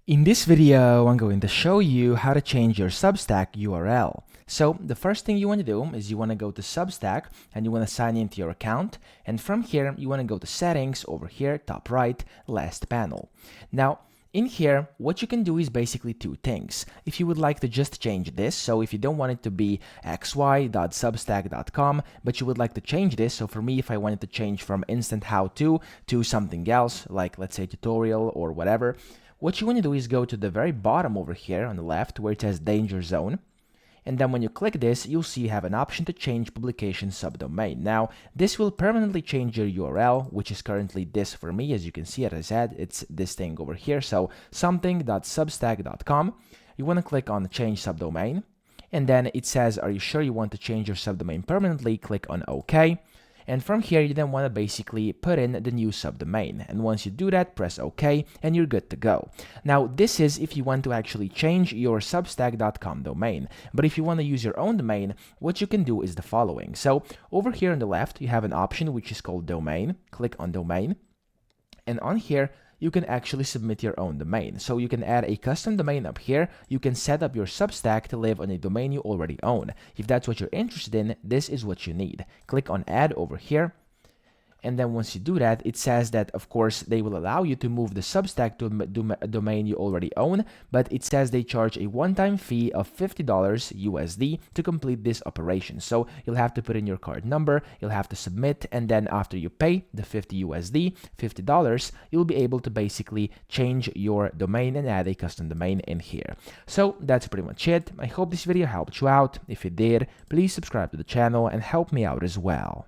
In this video, I'm going to show you how to change your Substack URL. So the first thing you want to do is you want to go to Substack and you want to sign into your account. And from here, you want to go to settings over here, top right, last panel. Now, in here, what you can do is basically two things. If you would like to just change this, so if you don't want it to be xy.substack.com, but you would like to change this, so for me, if I wanted to change from instant how-to to something else, like let's say tutorial or whatever, what you want to do is go to the very bottom over here on the left where it says danger zone. And then when you click this, you'll see you have an option to change publication subdomain. Now, this will permanently change your URL, which is currently this for me. As you can see, as I said, it's this thing over here. So something.substack.com. You want to click on change subdomain. And then it says, are you sure you want to change your subdomain permanently? Click on OK. And from here, you then want to basically put in the new subdomain. And once you do that, press OK, and you're good to go. Now, this is if you want to actually change your substack.com domain. But if you want to use your own domain, what you can do is the following. So over here on the left, you have an option which is called domain. Click on domain. And on here, you can actually submit your own domain. So you can add a custom domain up here. You can set up your Substack to live on a domain you already own. If that's what you're interested in, this is what you need. Click on add over here. And then once you do that, it says that, of course, they will allow you to move the Substack to a domain you already own, but it says they charge a one-time fee of $50 USD to complete this operation. So you'll have to put in your card number, you'll have to submit, and then after you pay the 50 USD, $50, you'll be able to basically change your domain and add a custom domain in here. So that's pretty much it. I hope this video helped you out. If it did, please subscribe to the channel and help me out as well.